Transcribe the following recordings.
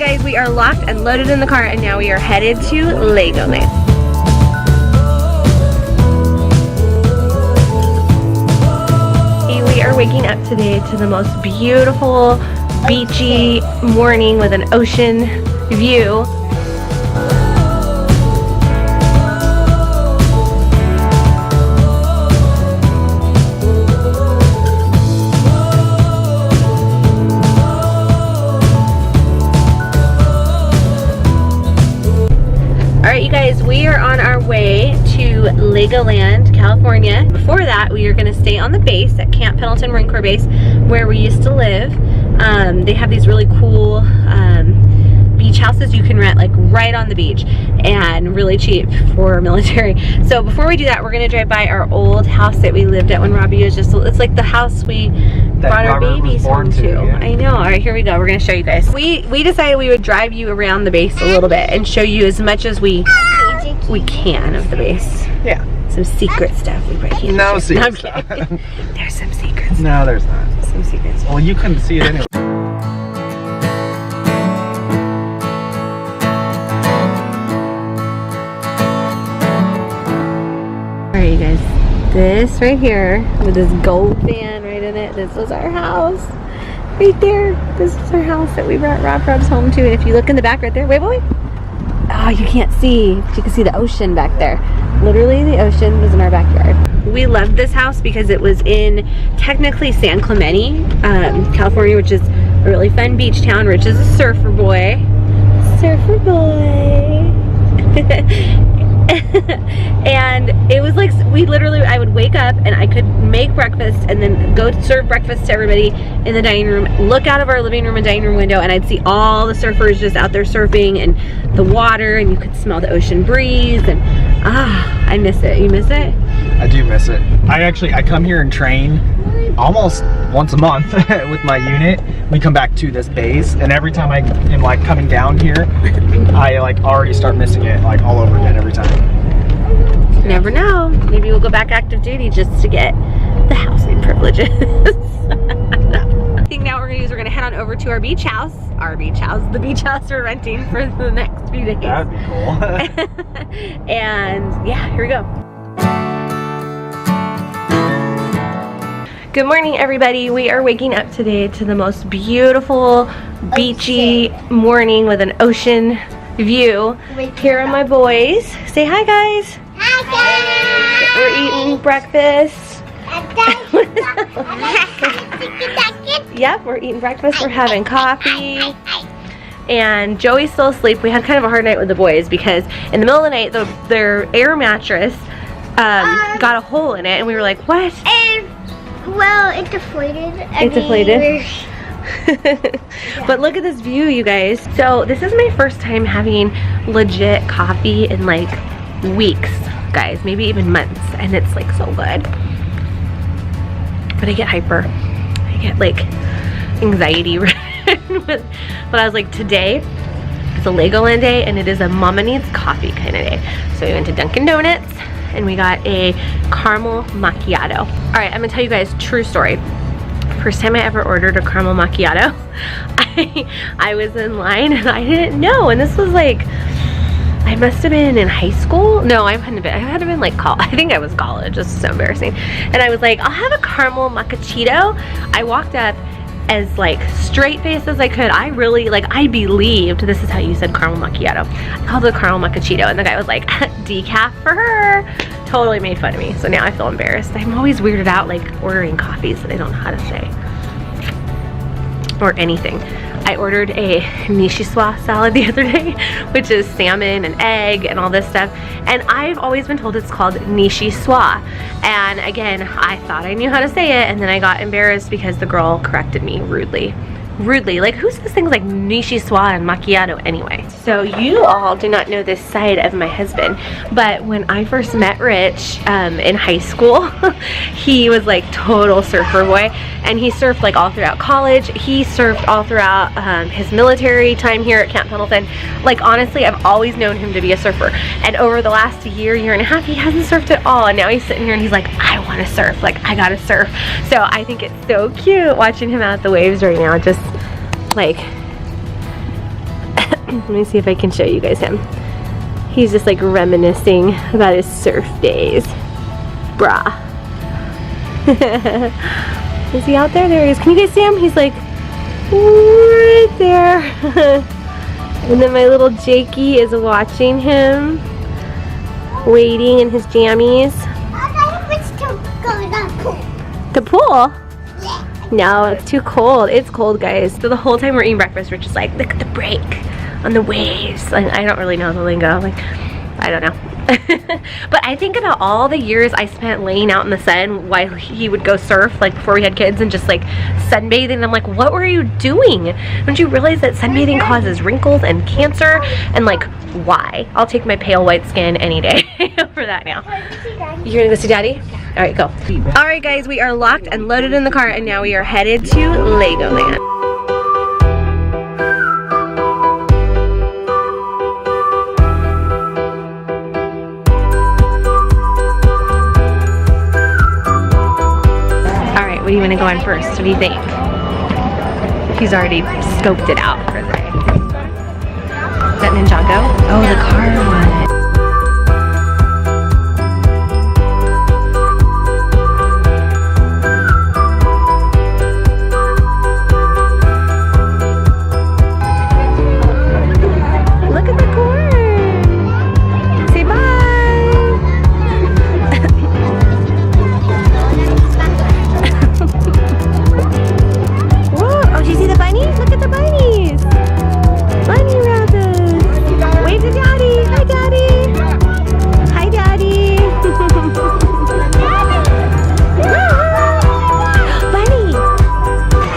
Alright guys, we are locked and loaded in the car and now we are headed to LEgoland. We are waking up today to the most beautiful beachy morning with an ocean view. Alright you guys, we are on our way to LEgoland, California. Before that, we are going to stay on the base at Camp Pendleton Marine Corps Base where we used to live. They have these really cool beach houses you can rent like right on the beach and really cheap for military. So before we do that, we're going to drive by our old house that we lived at when Robbie was just, it's like the house we brought our babies home to. Yeah. I know. Alright, here we go. We're going to show you guys. We decided we would drive you around the base a little bit and show you as much as we can of the base. Yeah. Some secret stuff we brought here. No secret stuff. There's some secrets. No, there's not. Some secrets. Well, you couldn't see it anyway. Alright you guys, this right here with this gold fan right in it, this was our house. Right there. This is our house that we brought Rob's home to. And if you look in the back right there, wait. Oh, you can't see, but you can see the ocean back there. Literally the ocean was in our backyard. We loved this house because it was in technically San Clemente, California, which is a really fun beach town. Rich is a surfer boy. Surfer boy. And it was like, I would wake up and I could make breakfast and then go to serve breakfast to everybody in the dining room, look out of our living room and dining room window, and I'd see all the surfers just out there surfing and the water, and you could smell the ocean breeze, and I miss it. You miss it? I do miss it. I come here and train almost once a month with my unit. We come back to this base, and every time I am like coming down here, I like already start missing it like all over again every time. You never know. Maybe we'll go back active duty just to get the housing privileges. I think now what we're gonna do is we're gonna head on over to our beach house. The beach house we're renting for the next few days. That'd be cool. And yeah, here we go. Good morning everybody. We are waking up today to the most beautiful beachy morning with an ocean view. Here are my boys. Say hi guys. Hi guys. We're eating breakfast. Yep, we're eating breakfast. We're having coffee. And Joey's still asleep. We had kind of a hard night with the boys because in the middle of the night their air mattress got a hole in it, and we were like, what? Well, it deflated. It deflated? But look at this view, you guys. So this is my first time having legit coffee in like weeks, guys, maybe even months, and it's like so good. But I get hyper. I get like anxiety. But I was like, today is a LEgoland day and it is a mama needs coffee kind of day. So we went to Dunkin' Donuts and we got a caramel macchiato. All right, I'm gonna tell you guys a true story. First time I ever ordered a caramel macchiato, I was in line and I didn't know, and this was like, I must have been in high school. No, I hadn't been. I had been like college. I think I was college. This is so embarrassing. And I was like, I'll have a caramel macchiato. I walked up as like straight faced as I could. I really like, I believed this is how you said caramel macchiato. I called it a caramel macchiato, and the guy was like, decaf for her. Totally made fun of me. So now I feel embarrassed. I'm always weirded out like ordering coffees that I don't know how to say or anything. I ordered a nishiwa salad the other day, which is salmon and egg and all this stuff, and I've always been told it's called nishiwa, and again, I thought I knew how to say it, and then I got embarrassed because the girl corrected me rudely. Like, who says things like nishiwa and macchiato anyway? So you all do not know this side of my husband, but when I first met Rich in high school, he was like total surfer boy, and he surfed like all throughout college. He surfed all throughout his military time here at Camp Pendleton. Like, honestly, I've always known him to be a surfer, and over the last year and a half, he hasn't surfed at all, and now he's sitting here and he's like, I want to surf, like I gotta surf. So I think it's so cute watching him out the waves right now, just like Let me see if I can show you guys him. He's just like reminiscing about his surf days. Brah. Is he out there? There he is. Can you guys see him? He's like right there. And then my little Jakey is watching him, waiting in his jammies. The pool? Yeah. No, it's too cold. It's cold, guys. So the whole time we're eating breakfast, we're just like, look at the break on the waves. And I don't really know the lingo. Like, I don't know. But I think about all the years I spent laying out in the sun while he would go surf, like before we had kids, and just like sunbathing. And I'm like, what were you doing? Don't you realize that sunbathing causes wrinkles and cancer? And like, why? I'll take my pale white skin any day for that now. You're gonna go see Daddy? All right, go. All right, guys, we are locked and loaded in the car, and now we are headed to Legoland. What do you want to go on first? What do you think? He's already scoped it out for the day. Is that Ninjago? Oh, the car one. Look at the corn. Say bye. Look at the bunnies! Bunny rabbits! Wave to Daddy! Hi, Daddy! Hi, Daddy! Bunny!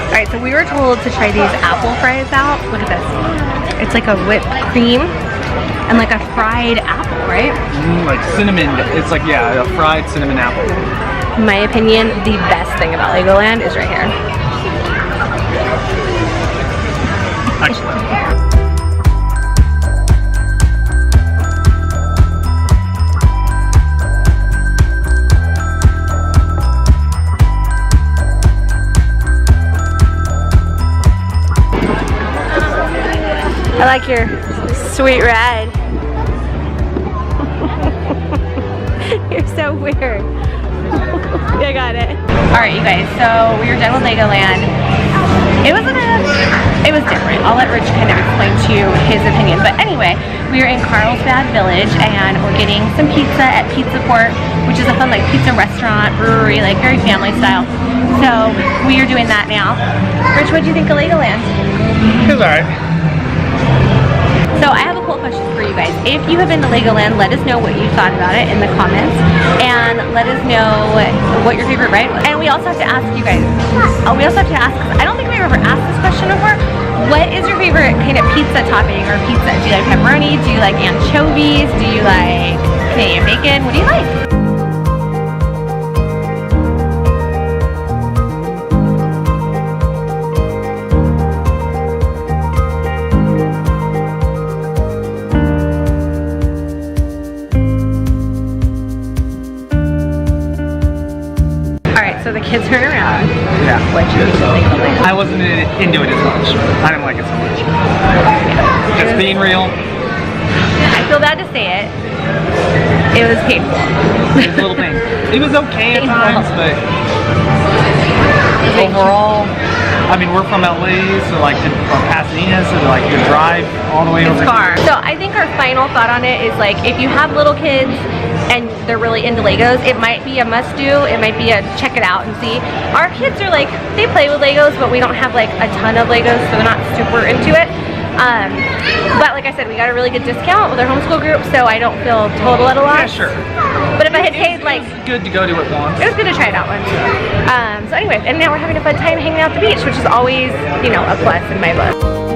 Alright, so we were told to try these apple fries out. Look at this. It's like a whipped cream and like a fried apple, right? Like cinnamon. It's like, yeah, a fried cinnamon apple. In my opinion, the best thing about Legoland is right here. I like your sweet ride. You're so weird. I got it. Alright, you guys, so we were done with Legoland. It was different. I'll let Rich kind of explain to you his opinion. But anyway, we are in Carlsbad Village and we're getting some pizza at Pizza Port, which is a fun like pizza restaurant, brewery, like very family style. So we are doing that now. Rich, what do you think of Legoland? It was alright. So I have a cool question for you guys. If you have been to Legoland, let us know what you thought about it in the comments, and let us know what your favorite ride was. And we also have to ask you guys, we also have to ask, because I don't think we've ever asked this question before, what is your favorite kind of pizza topping or pizza? Do you like pepperoni? Do you like anchovies? Do you like Canadian bacon? What do you like? So the kids turn around. Yeah. What do you think of Legoland? I wasn't into it as much. I didn't like it so much. Just being real. I feel bad to say it. It was painful. It was a little painful. It was okay at times, but overall, I mean, we're from LA, so like from Pasadena, so like the drive all the way over. It's far. So I think our final thought on it is like, if you have little kids and they're really into Legos, it might be a must-do. It might be a check it out and see. Our kids are like, they play with Legos, but we don't have like a ton of Legos, so they're not super into it. But like I said, we got a really good discount with our homeschool group, so I don't feel total at a loss. Yeah, sure. But if I had paid like... It's good to go to it once. It was good to try it out once. So anyways, and now we're having a fun time hanging out at the beach, which is always, you know, a plus in my book.